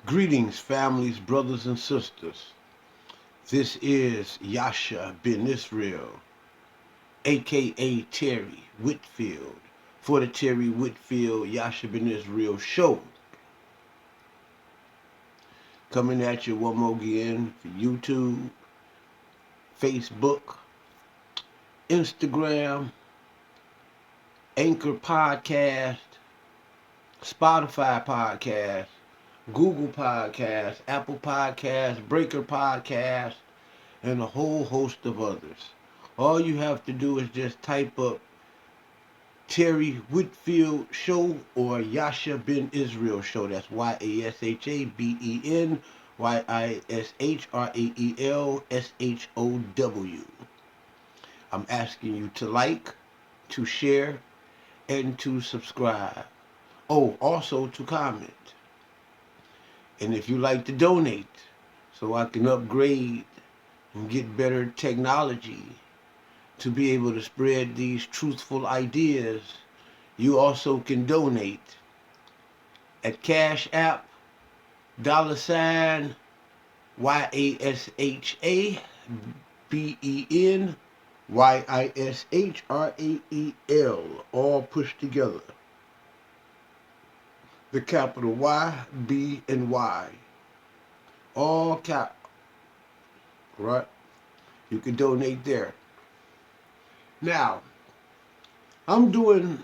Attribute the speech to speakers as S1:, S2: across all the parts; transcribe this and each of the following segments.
S1: Greetings, families, brothers, and sisters. This is Yasha bin Israel, aka Terry Whitfield, for the Terry Whitfield Yasha bin Israel Show. Coming at you one more again for YouTube, Facebook, Instagram, Anchor Podcast, Spotify Podcast, Google Podcast, Apple Podcast, Breaker Podcast, and a whole host of others. All you have to do is just type up Terry Whitfield Show or Yasha bin Israel Show. That's YASHABEN YISHRAELSHOW. I'm asking you to like, to share, and to subscribe. Oh, also to comment. And if you like to donate so I can upgrade and get better technology to be able to spread these truthful ideas, you also can donate at Cash App, $ YASHABEN YISHRAEL, all pushed together. The capital Y, B, and Y. All cap. Right? You can donate there. Now, I'm doing,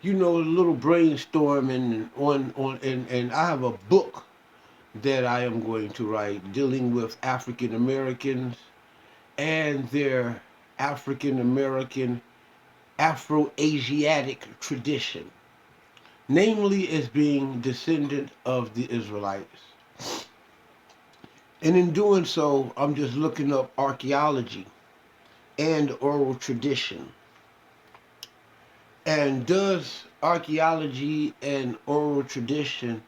S1: a little brainstorming and I have a book that I am going to write dealing with African Americans and their African American Afro-Asiatic tradition, namely as being descendant of the Israelites. And in doing so, I'm just looking up archaeology and oral tradition. And does archaeology and oral tradition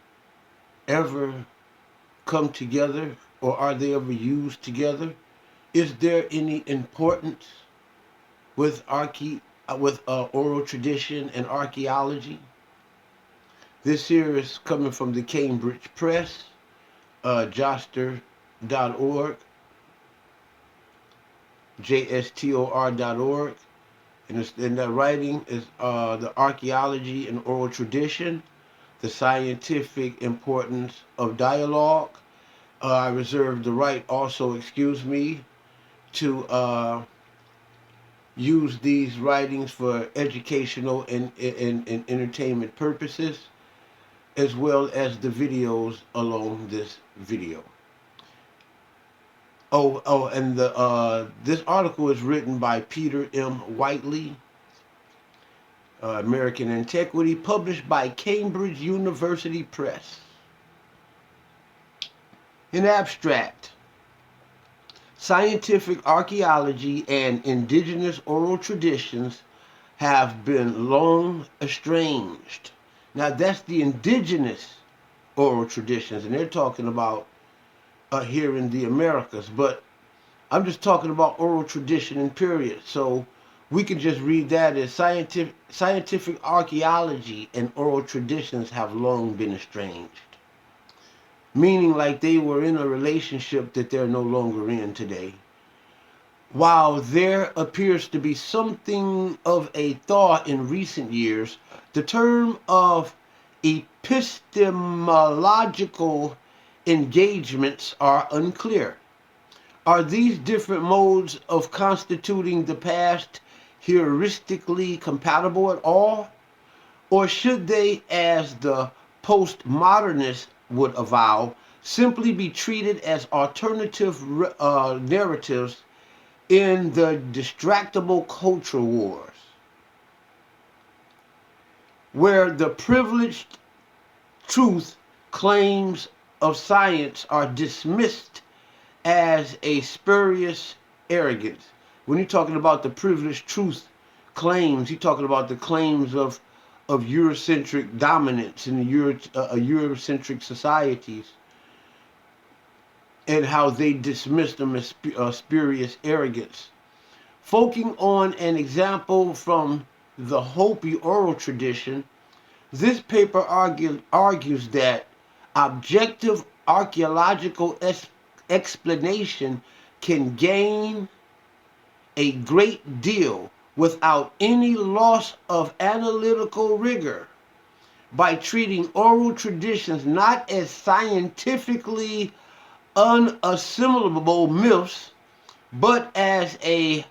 S1: ever come together, or are they ever used together? Is there any importance with oral tradition and archaeology? This here is coming from the Cambridge Press, joster.org, JSTOR.org, and that writing is the archaeology and oral tradition, the scientific importance of dialogue. I reserve the right also, to use these writings for educational and entertainment purposes, as well as the videos along this video. And this article is written by Peter M. Whiteley, American Antiquity, published by Cambridge University Press. In abstract, scientific archaeology and indigenous oral traditions have been long estranged. Now that's the indigenous oral traditions, and they're talking about here in the Americas, but I'm just talking about oral tradition and period. So we can just read that as scientific archaeology and oral traditions have long been estranged. Meaning like they were in a relationship that they're no longer in today. While there appears to be something of a thaw in recent years, the term of epistemological engagements are unclear. Are these different modes of constituting the past heuristically compatible at all? Or should they, as the postmodernists would avow, simply be treated as alternative narratives in the distractible culture wars, where the privileged truth claims of science are dismissed as a spurious arrogance? When you're talking about the privileged truth claims, you're talking about the claims of Eurocentric dominance in the Eurocentric societies, and how they dismiss them as spurious arrogance. Focusing on an example from the Hopi oral tradition, this paper argues that objective archaeological explanation can gain a great deal without any loss of analytical rigor by treating oral traditions not as scientifically unassimilable myths, but as a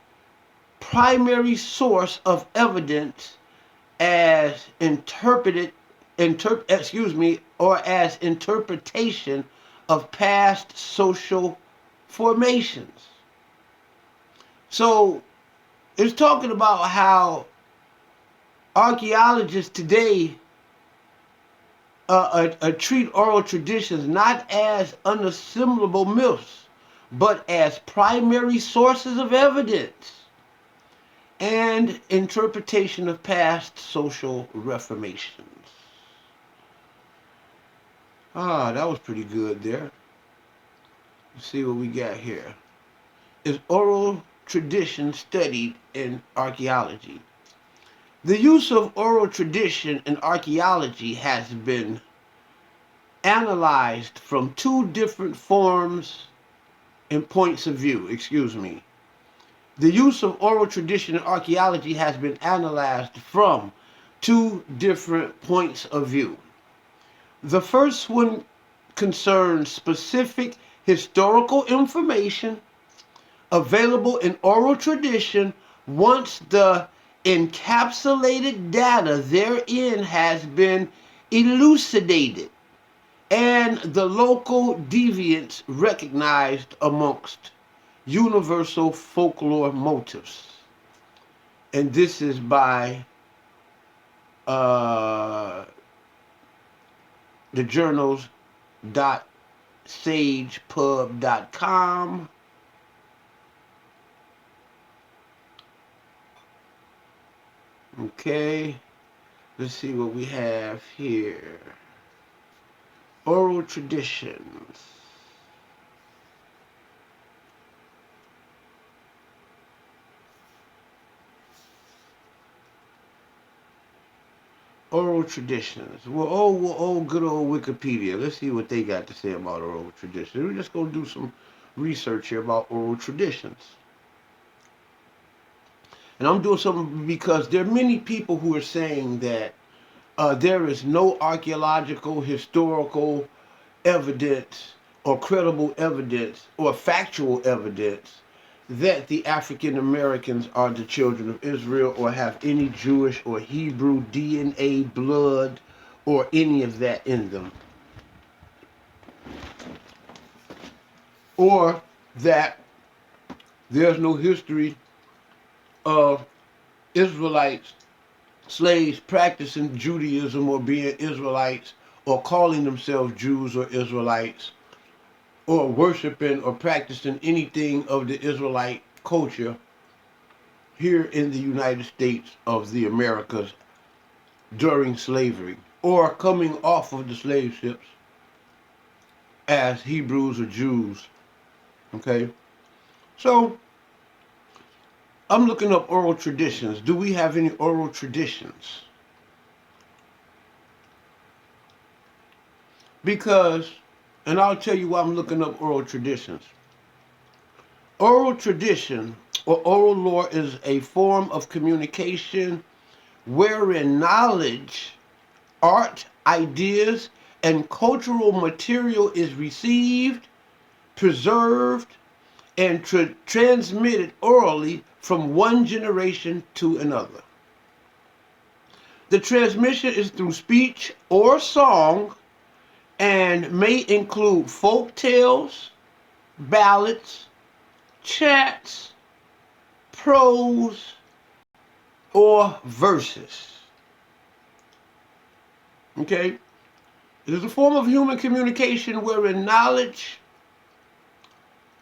S1: primary source of evidence as or as interpretation of past social formations. So it's talking about how archaeologists today treat oral traditions not as unassimilable myths, but as primary sources of evidence and interpretation of past social reformations. That was pretty good there. Let's see what we got here. Is oral tradition studied in archaeology? The use of oral tradition in archaeology has been analyzed from two different forms and points of view. The use of oral tradition in archaeology has been analyzed from two different points of view. The first one concerns specific historical information available in oral tradition once the encapsulated data therein has been elucidated and the local deviance recognized amongst universal folklore motifs. And this is by the journals.sagepub.com. Okay, let's see what we have here. Oral traditions. Oral traditions. Well, good old Wikipedia. Let's see what they got to say about oral traditions. We're just going to do some research here about oral traditions. And I'm doing something because there are many people who are saying that there is no archaeological, historical evidence or credible evidence or factual evidence that the African Americans are the children of Israel or have any Jewish or Hebrew DNA, blood, or any of that in them. Or that there's no history of Israelites, slaves practicing Judaism or being Israelites or calling themselves Jews or Israelites or worshiping or practicing anything of the Israelite culture here in the United States of the Americas during slavery or coming off of the slave ships as Hebrews or Jews. Okay? So, I'm looking up oral traditions. Do we have any oral traditions? Because, and I'll tell you why I'm looking up oral traditions. Oral tradition or oral lore is a form of communication wherein knowledge, art, ideas, and cultural material is received, preserved, and transmitted orally from one generation to another. The transmission is through speech or song and may include folk tales, ballads, chants, prose, or verses. Okay? It is a form of human communication wherein knowledge,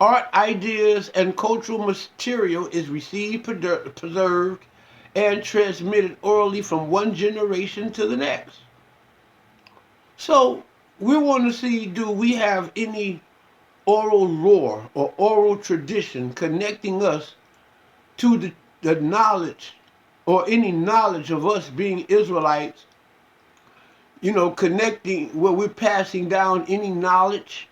S1: art, ideas, and cultural material is received, preserved, and transmitted orally from one generation to the next. So, we want to see, do we have any oral lore or oral tradition connecting us to the knowledge or any knowledge of us being Israelites connecting where we're passing down any knowledge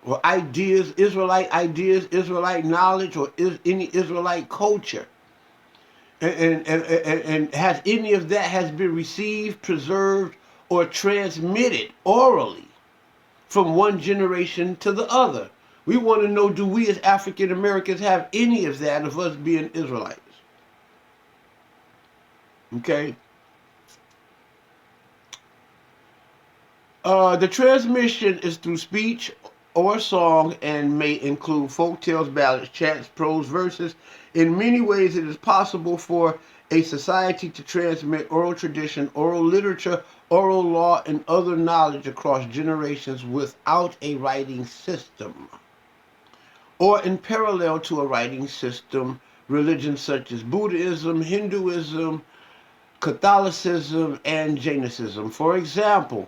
S1: or ideas, Israelite knowledge, or any Israelite culture. And has any of that has been received, preserved, or transmitted orally from one generation to the other. We want to know, do we as African Americans have any of that, of us being Israelites? Okay? The transmission is through speech or song and may include folk tales, ballads, chants, prose, verses. In many ways, it is possible for a society to transmit oral tradition, oral literature, oral law, and other knowledge across generations without a writing system, or in parallel to a writing system. Religions such as Buddhism, Hinduism, Catholicism, and Jainism, for example,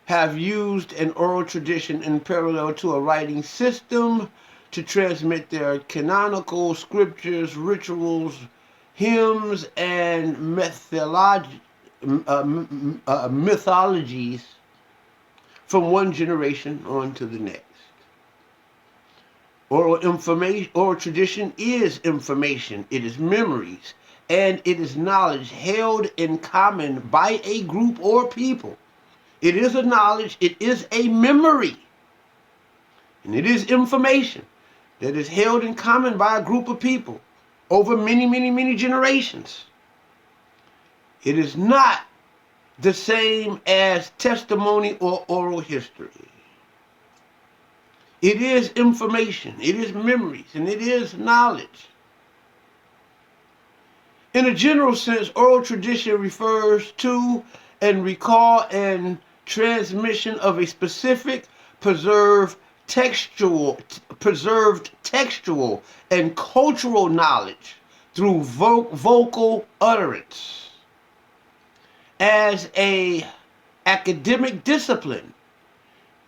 S1: have used an oral tradition in parallel to a writing system to transmit their canonical scriptures, rituals, hymns, and mythologies from one generation on to the next. Oral tradition is information, it is memories, and it is knowledge held in common by a group or people. It is a knowledge, it is a memory, and it is information that is held in common by a group of people over many, many, many generations. It is not the same as testimony or oral history. It is information, it is memories, and it is knowledge. In a general sense, oral tradition refers to and recall and transmission of a specific preserved textual and cultural knowledge through vocal utterance. As a academic discipline,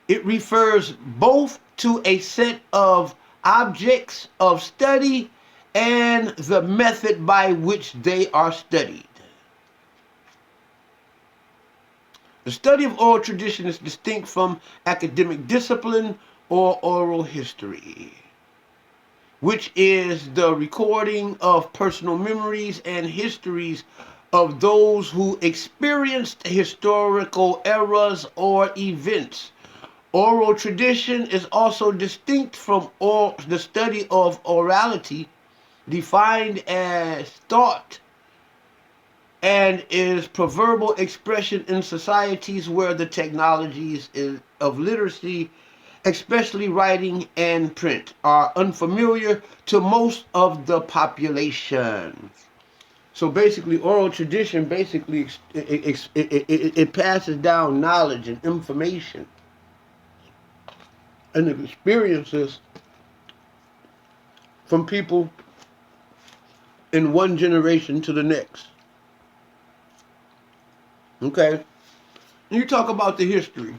S1: it refers both to a set of objects of study and the method by which they are studied. The study of oral tradition is distinct from academic discipline or oral history, which is the recording of personal memories and histories of those who experienced historical eras or events. Oral tradition is also distinct from the study of orality, defined as thought, and is proverbial expression in societies where the technologies of literacy, especially writing and print, are unfamiliar to most of the population. So basically, oral tradition basically it passes down knowledge and information and experiences from people in one generation to the next. Okay? And you talk about the history.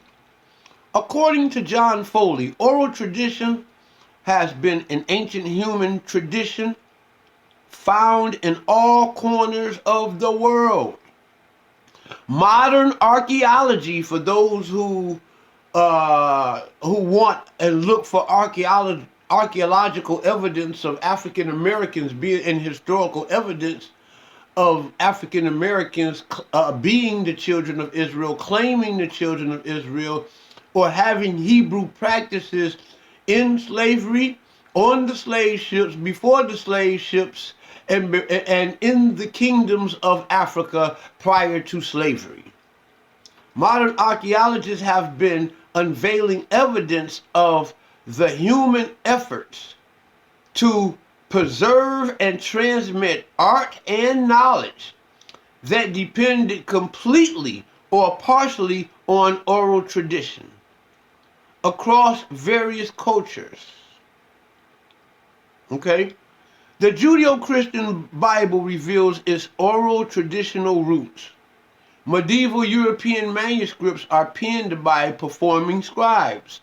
S1: According to John Foley, oral tradition has been an ancient human tradition found in all corners of the world. Modern archaeology, for those who want and look for archaeological evidence of African Americans being historical evidence of African Americans being the children of Israel, claiming the children of Israel, or having Hebrew practices in slavery, on the slave ships, before the slave ships, and in the kingdoms of Africa prior to slavery. Modern archaeologists have been unveiling evidence of the human efforts to preserve and transmit art and knowledge that depended completely or partially on oral tradition across various cultures. Okay? The Judeo-Christian Bible reveals its oral traditional roots. Medieval European manuscripts are penned by performing scribes.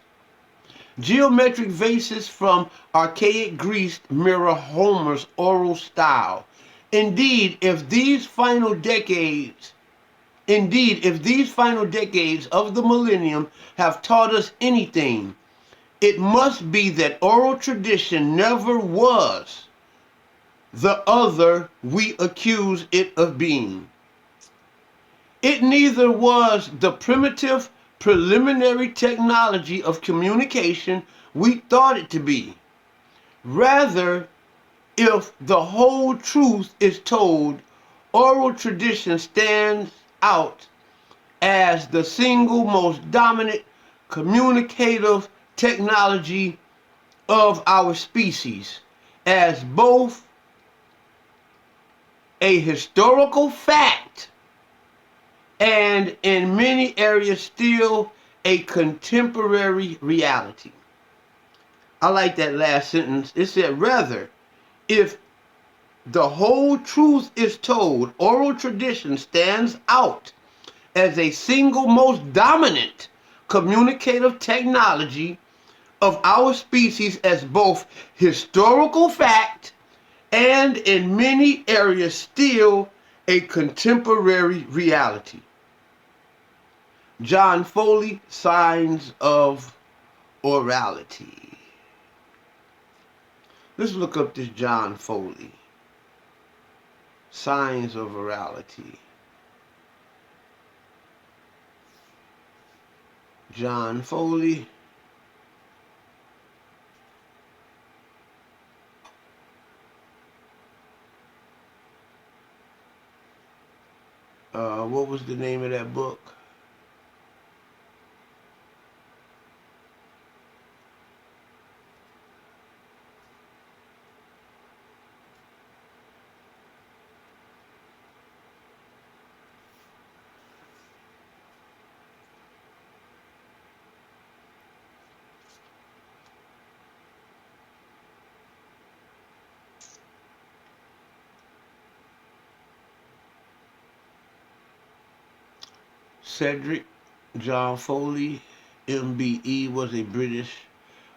S1: Geometric vases from archaic Greece mirror Homer's oral style. Indeed, if these final decades Indeed, if these final decades of the millennium have taught us anything, it must be that oral tradition never was the other we accuse it of being. It neither was the primitive, preliminary technology of communication we thought it to be. Rather, if the whole truth is told, oral tradition stands out as the single most dominant communicative technology of our species, as both a historical fact and in many areas still a contemporary reality. I like that last sentence. It said, rather, if the whole truth is told, oral tradition stands out as a single most dominant communicative technology of our species as both historical fact and in many areas still a contemporary reality. John Foley, Signs of Orality. Let's look up this John Foley. Signs of Orality. John Foley. What was the name of that book? Cedric John Foley, MBE, was a British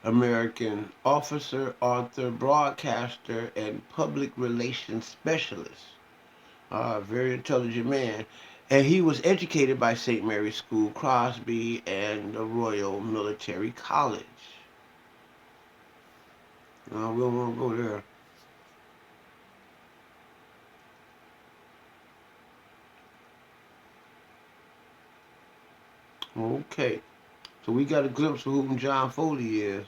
S1: American officer, author, broadcaster, and public relations specialist. A very intelligent man. And he was educated by St. Mary's School, Crosby, and the Royal Military College. We don't want to go there. Okay. So we got a glimpse of who John Foley is.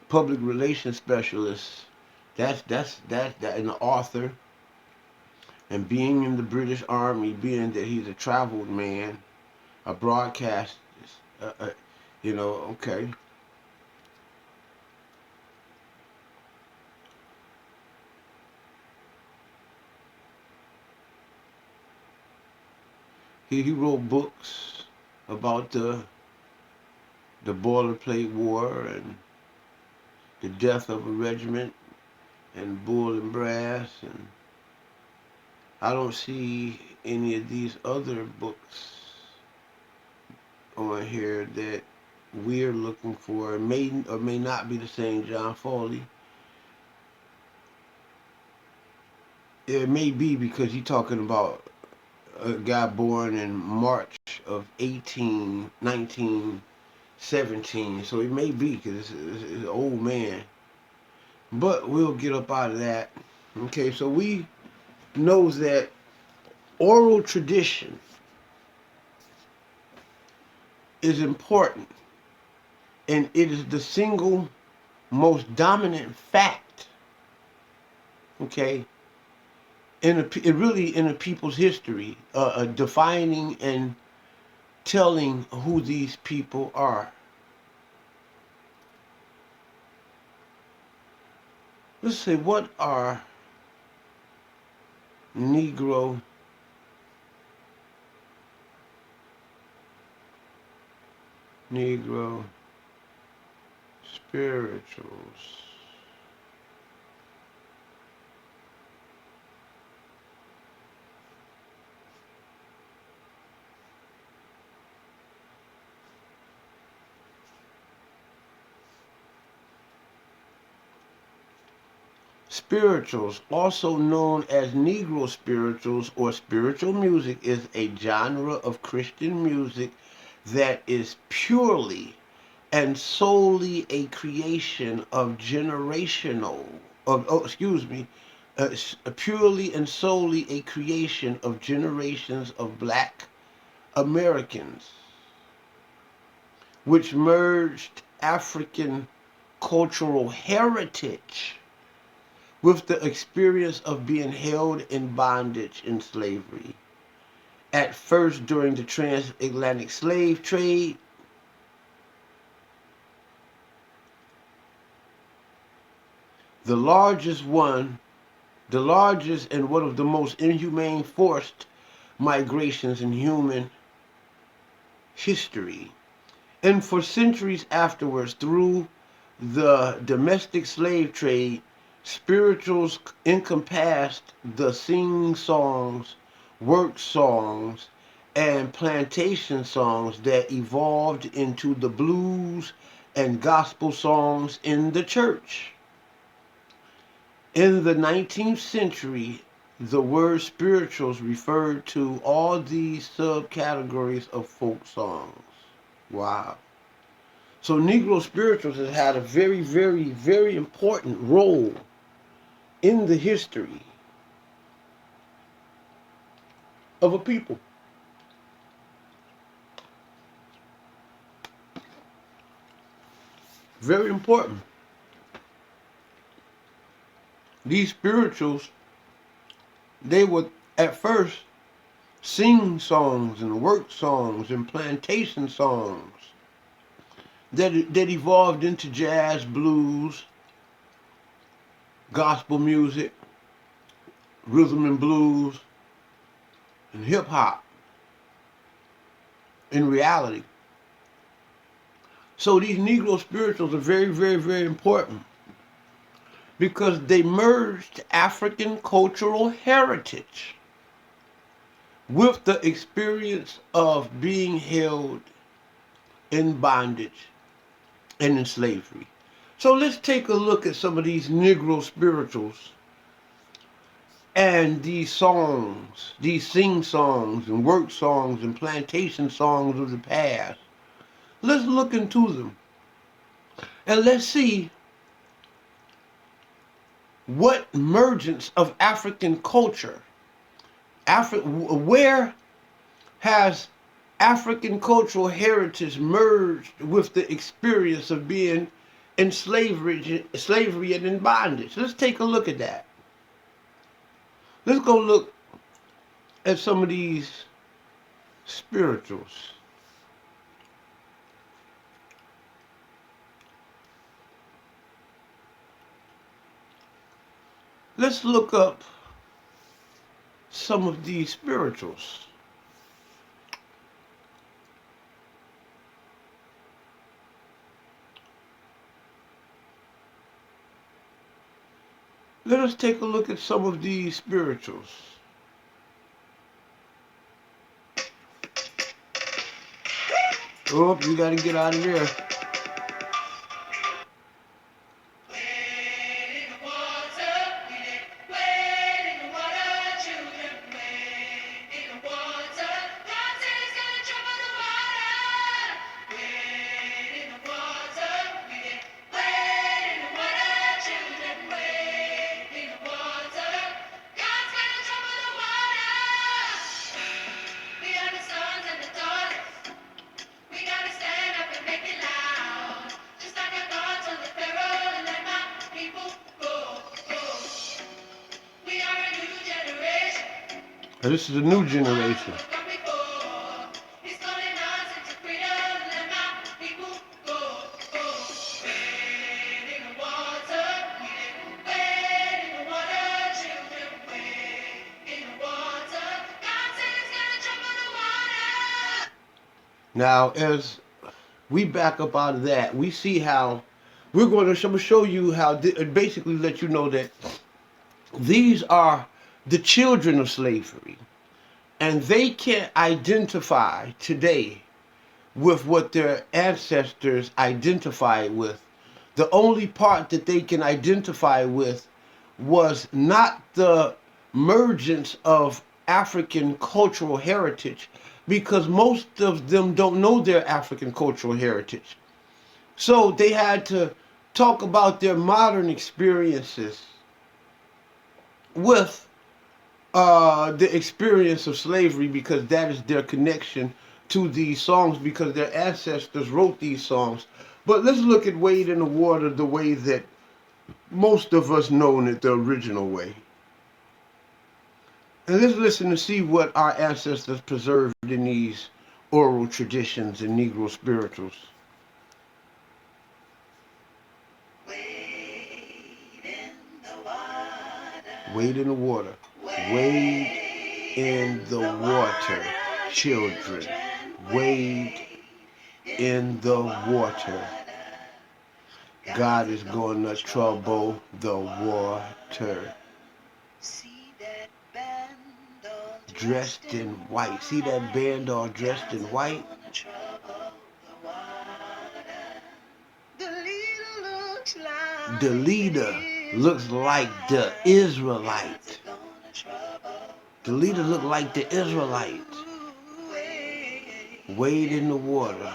S1: Public relations specialist. That's an author. And being in the British Army, being that he's a traveled man, a broadcast, okay. He wrote books about the boilerplate war and the death of a regiment and bull and brass, and I don't see any of these other books on here that we're looking for. It may or may not be the same John Foley. It may be because he's talking about a guy born in March of 1917. So it may be because it's an old man. But we'll get up out of that. Okay, so we know that oral tradition is important, and it is the single most dominant fact, okay, in a people's history, defining and telling who these people are. Let's say, what are Negro spirituals? Spirituals, also known as Negro spirituals or spiritual music, is a genre of Christian music that is purely and solely a creation of purely and solely a creation of generations of black Americans, which merged African cultural heritage with the experience of being held in bondage in slavery. At first, during the transatlantic slave trade, the largest and one of the most inhumane forced migrations in human history. And for centuries afterwards, through the domestic slave trade, spirituals encompassed the sing songs, work songs, and plantation songs that evolved into the blues and gospel songs in the church. In the 19th century, the word spirituals referred to all these subcategories of folk songs. Wow. So Negro spirituals has had a very, very, very important role in the history of a people. Very important. These spirituals, they would at first sing songs and work songs and plantation songs that evolved into jazz, blues, gospel music, rhythm and blues, and hip hop in reality. So these Negro spirituals are very, very, very important because they merged African cultural heritage with the experience of being held in bondage and in slavery. So let's take a look at some of these Negro spirituals and these songs, these sing songs and work songs and plantation songs of the past. Let's look into them and let's see what emergence of African culture, where has African cultural heritage merged with the experience of being in slavery and in bondage. Let's take a look at that. Let's go look at some of these spirituals. Let's look up some of these spirituals. Let us take a look at some of these spirituals. Oh, you gotta get out of there. This is a new generation. Now, as we back up out of that, we see how I'm going to show you how, basically let you know that these are the children of slavery, and they can't identify today with what their ancestors identified with. The only part that they can identify with was not the emergence of African cultural heritage, because most of them don't know their African cultural heritage. So they had to talk about their modern experiences with the experience of slavery, because that is their connection to these songs, because their ancestors wrote these songs. But let's look at Wade in the Water the way that most of us know it, the original way. And let's listen to see what our ancestors preserved in these oral traditions and Negro spirituals. Wade in the water. Wade in the water, children. Wade in the water. God is going to trouble the water. Dressed in white. See that band all dressed in white? The leader looks like the Israelite. The leader looked like the Israelite. Wade in the water.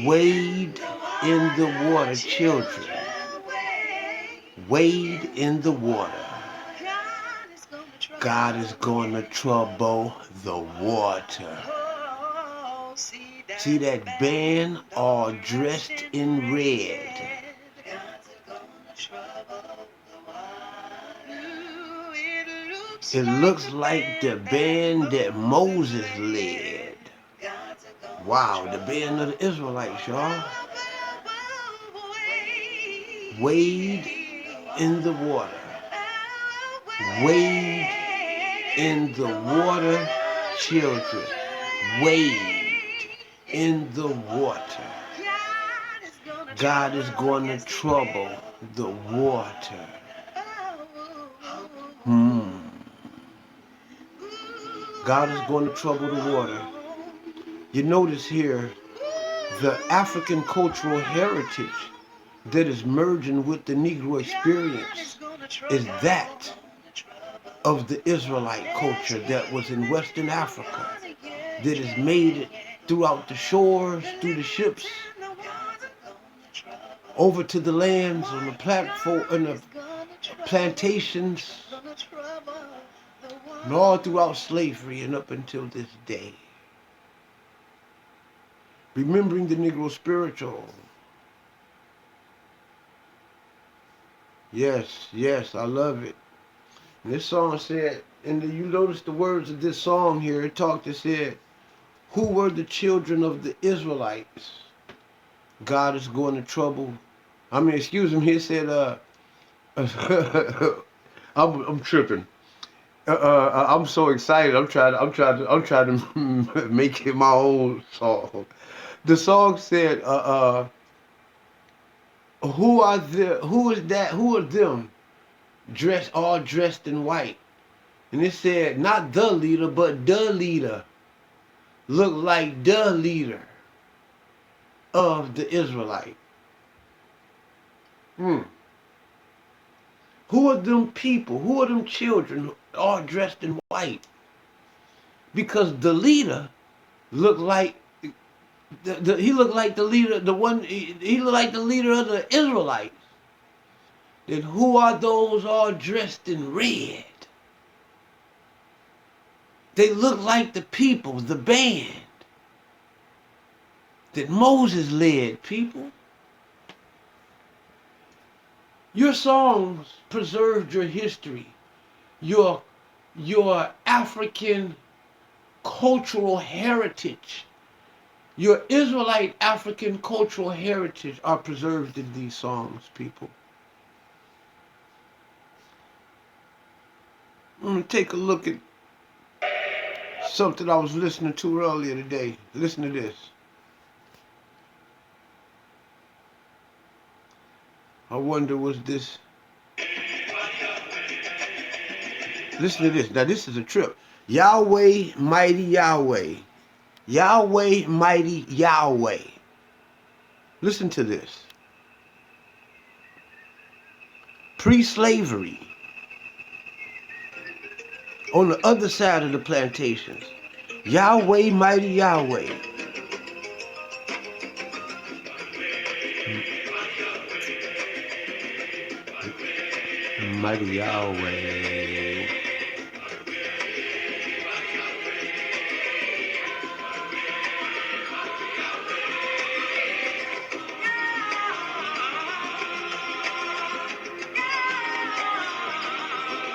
S1: Wade in the water, children. Wade in the water. God is going to trouble the water. See that band all dressed in red? It looks like the band that Moses led. Wow, the band of the Israelites, y'all. Wade in the water. Wade in the water, children. Wade in the water. God is going to trouble the water. God is going to trouble the water. You notice here the African cultural heritage that is merging with the Negro experience is that of the Israelite culture that was in Western Africa, that has made it throughout the shores, through the ships, over to the lands, on the platform, on the plantations, and all throughout slavery and up until this day. Remembering the Negro spiritual. Yes, yes, I love it. And this song said, and you notice the words of this song here, it said, who were the children of the Israelites? God is going to trouble. Excuse me, he said, I'm tripping. I'm so excited. I'm trying to make it my own song. The song said, who are them dressed in white? And it said, not the leader, but the leader. Look like the leader of the Israelite. Who are them people? Who are them children all dressed in white? Because the leader looked like he looked like the leader, he looked like the leader of the Israelites. Then who are those all dressed in red? They look like the people, the band that Moses led, people. Your songs preserved your history, your African cultural heritage. Your Israelite African cultural heritage are preserved in these songs, people. I'm going to take a look at something I was listening to earlier today. Listen to this. I wonder, was this... Listen to this. Now, this is a trip. Yahweh, mighty Yahweh. Yahweh, mighty Yahweh. Listen to this. pre-slavery, on the other side of the plantations. Yahweh, mighty Yahweh. Mighty Yahweh.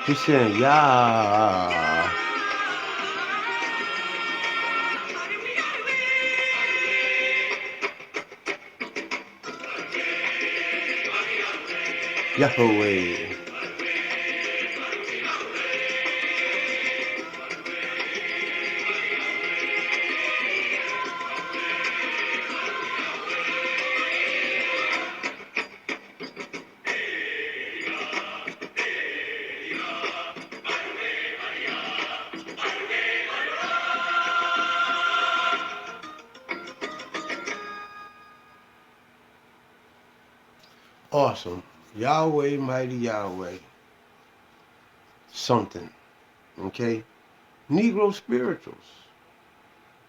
S1: He's saying, Yah. Yahweh. Awesome. Yahweh, mighty Yahweh. Something. Okay? Negro spirituals.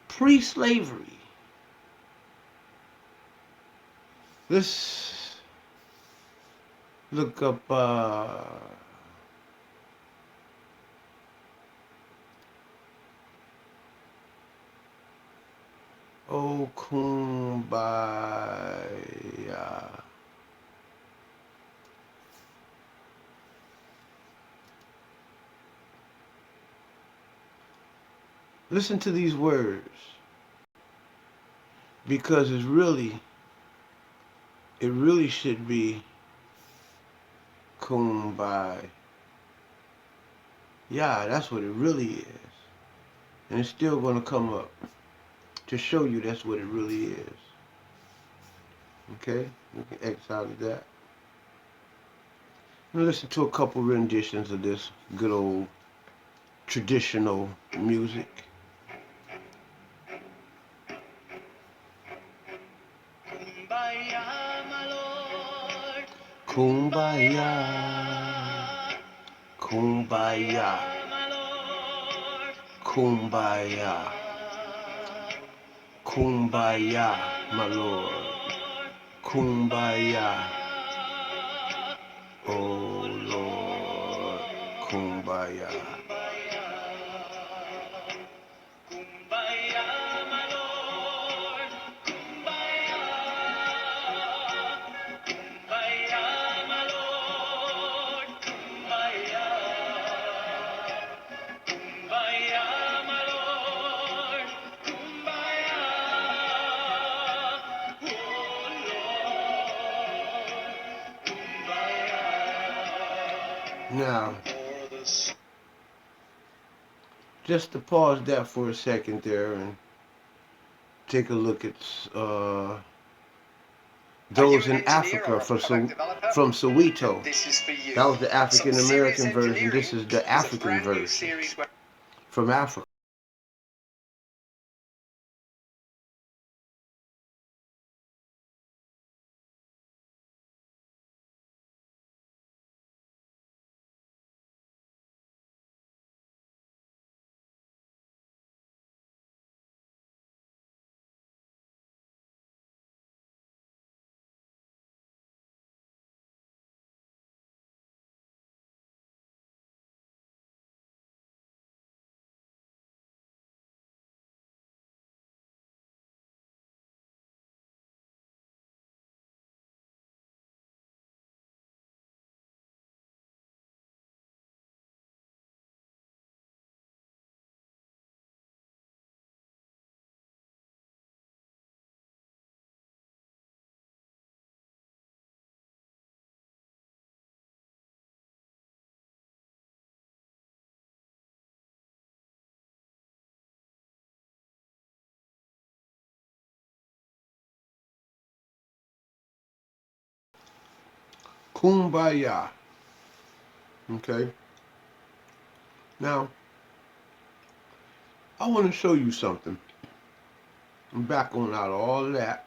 S1: Pre-slavery. Let's look up Oh Kumbaya. Listen to these words, because it really should be Kumbaya. Yeah, that's what it really is. And it's still going to come up to show you that's what it really is. Okay? You can X out of that. And listen to a couple renditions of this good old traditional music.
S2: Kumbaya, my Lord.
S1: Kumbaya. Kumbaya.
S2: My Lord.
S1: Kumbaya. Kumbaya, my Lord. Kumbaya. Oh Lord. Kumbaya.
S2: Kumbaya, my Lord. Kumbaya. Kumbaya, my Lord. Kumbaya. Kumbaya, my Lord. Kumbaya. Oh Lord. Kumbaya.
S1: Now, just to pause that for a second there and take a look at those in Africa from Soweto. That was the African American version. This is the African version from Africa. Kumbaya. Okay. Now, I want to show you something. I'm back on out of all of that.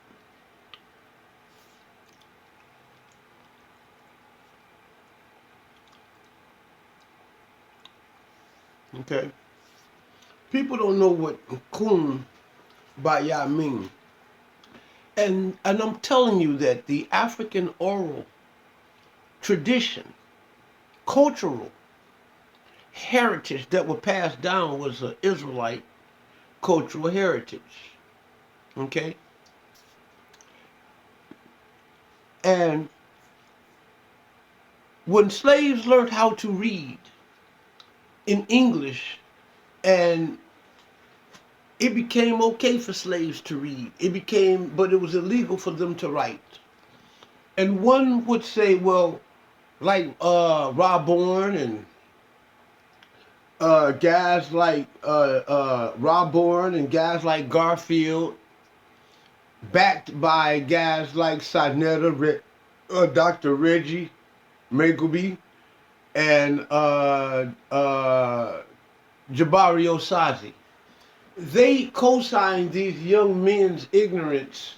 S1: Okay? People don't know what kumbaya mean. And I'm telling you that the African oral tradition, cultural heritage that was passed down was an Israelite cultural heritage. Okay? And when slaves learned how to read in English, and it became okay for slaves to read, but it was illegal for them to write. And one would say, well, like Rob Bourne and guys like Rob Bourne and guys like Garfield, backed by guys like Sinetta, Dr. Reggie Magleby, and Jabari Osazi. They co-signed these young men's ignorance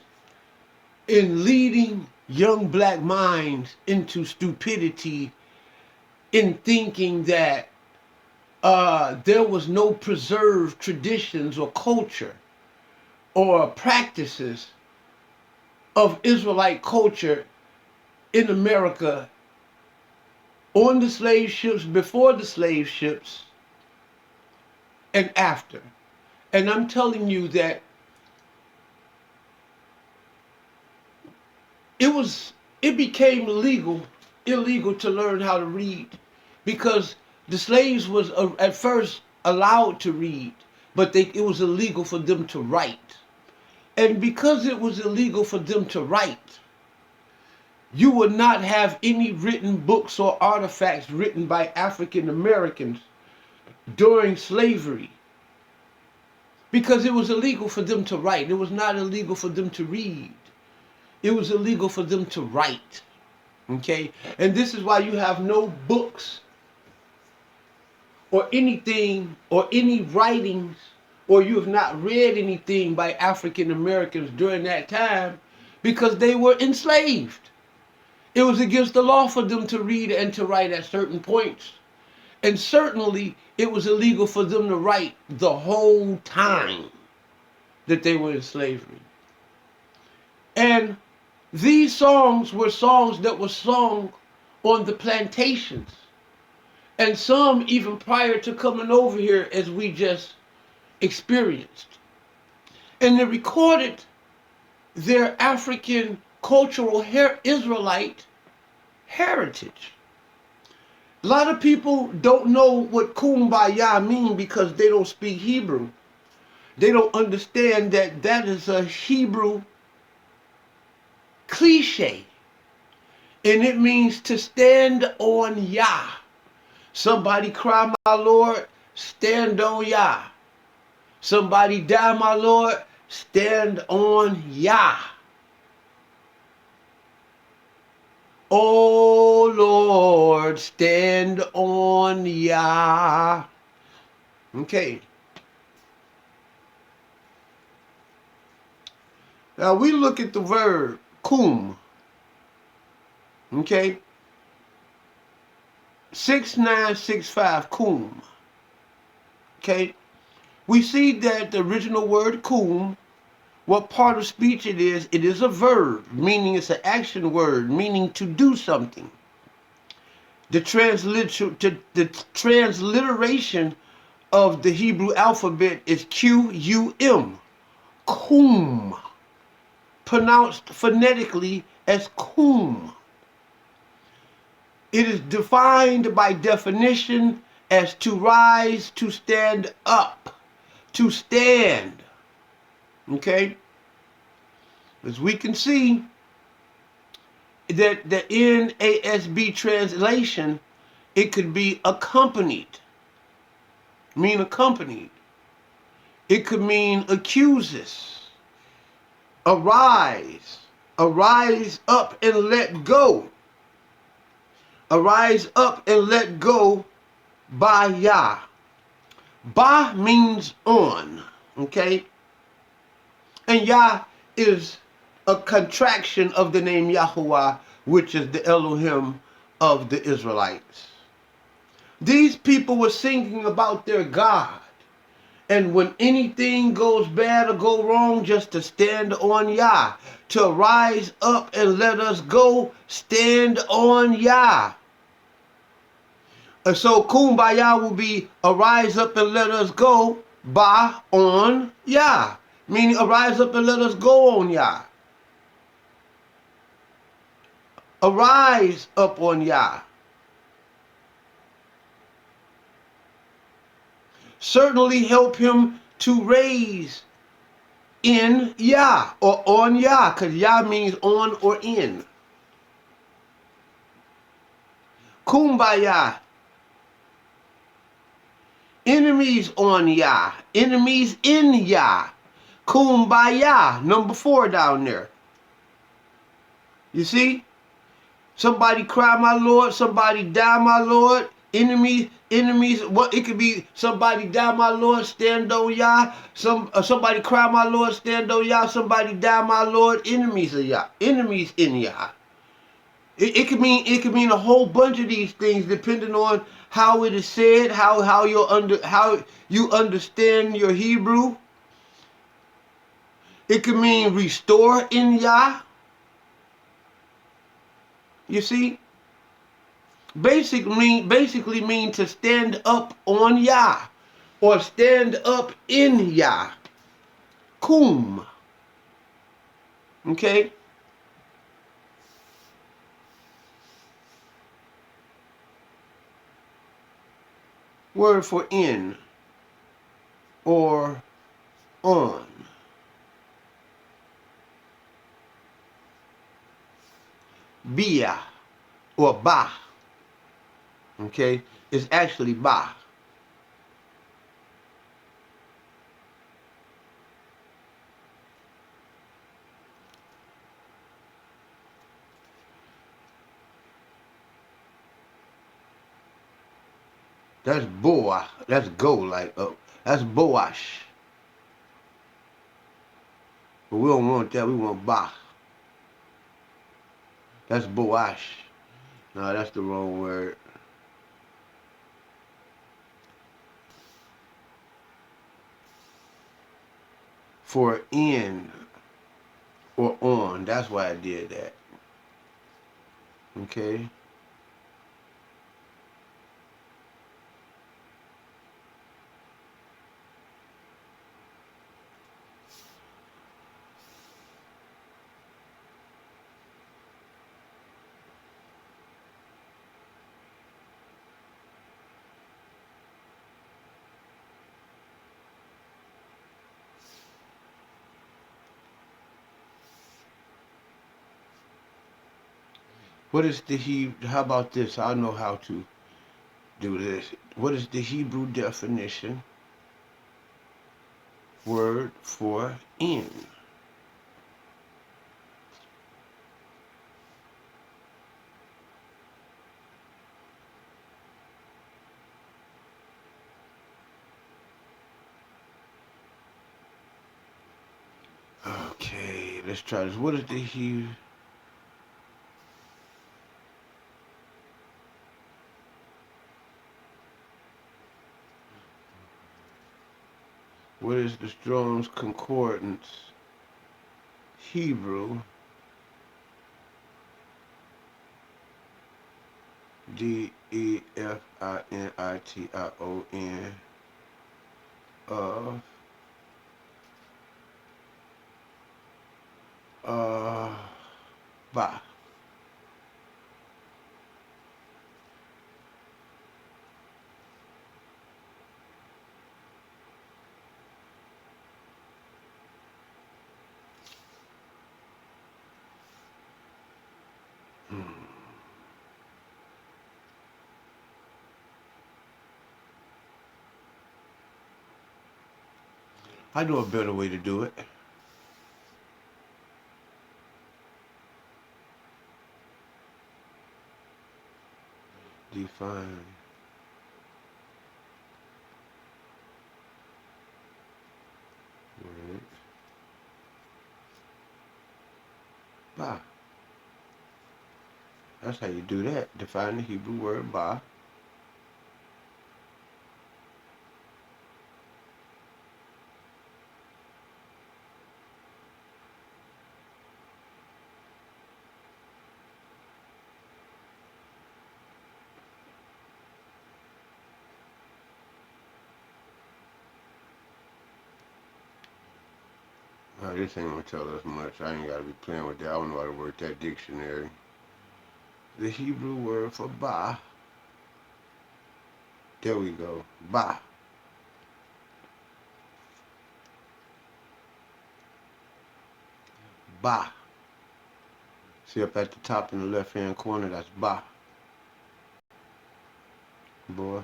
S1: in leading young black minds into stupidity in thinking that there was no preserved traditions or culture or practices of Israelite culture in America on the slave ships, before the slave ships, and after. And I'm telling you that it became illegal to learn how to read, because the slaves was at first allowed to read, but it was illegal for them to write. And because it was illegal for them to write, you would not have any written books or artifacts written by African Americans during slavery, because it was illegal for them to write. It was not illegal for them to read. It was illegal for them to write. Okay? And this is why you have no books or anything or any writings, or you have not read anything by African Americans during that time, because they were enslaved. It was against the law for them to read and to write at certain points. And certainly it was illegal for them to write the whole time that they were in slavery. And these songs were songs that were sung on the plantations. And some even prior to coming over here, as we just experienced. And they recorded their African cultural Israelite heritage. A lot of people don't know what kumbaya mean because they don't speak Hebrew. They don't understand that that is a Hebrew cliche. And it means to stand on Yah. Somebody cry, my Lord, stand on Yah. Somebody die, my Lord, stand on Yah. Oh Lord, stand on Yah. Okay. Now we look at the verb kum. Okay. 6965 kum. Okay. We see that the original word kum, what part of speech it is a verb, meaning it's an action word, meaning to do something. The transliteration of the Hebrew alphabet is Q-U-M, kum, pronounced phonetically as kum. It is defined by definition as to rise, to stand up, to stand. Okay? As we can see, that the NASB translation, it could be accompanied, mean accompanied. It could mean accuses, arise, arise up and let go. Arise up and let go by Yah. Ba means on, okay? And Yah is a contraction of the name Yahuwah, which is the Elohim of the Israelites. These people were singing about their God. And when anything goes bad or go wrong, just to stand on Yah. To rise up and let us go, stand on Yah. And so Kumbaya will be arise up and let us go, Ba on Yah. Meaning arise up and let us go on Yah. Arise up on Yah. Certainly help him to raise in Yah or on Yah, because Yah means on or in. Kumbaya. Enemies on Yah. Enemies in Yah. Kumbaya. Number 4 down there. You see? Somebody cry, my Lord. Somebody die, my Lord. Enemies. What it could be? Somebody die, my Lord. Stand on Yah. Somebody cry, my Lord. Stand on Yah. Somebody die, my Lord. Enemies of Yah. Enemies in Yah. It could mean a whole bunch of these things depending on how it is said, how you understand your Hebrew. It could mean restore in Yah. You see? Basically mean to stand up on Yah or stand up in Yah. Kum. Okay? Word for in or on. Bia or ba. Okay? It's actually ba. That's boa. That's go like that's boash. But we don't want that. We want ba. That's boash. No, that's the wrong word. For in or on. That's why I did that. Okay. What is the Hebrew? How about this? I know how to do this. What is the Hebrew definition? Word for in. Okay, let's try this. What is the Hebrew? What is the Strong's Concordance? Hebrew. DEFINITION of ba. I know a better way to do it. Define word ba. That's how you do that. Define the Hebrew word ba. This ain't gonna tell us much. I ain't gotta be playing with that. I don't know how to work that dictionary. The Hebrew word for ba. There we go. Ba. Ba. See up at the top in the left hand corner, that's ba. Boy.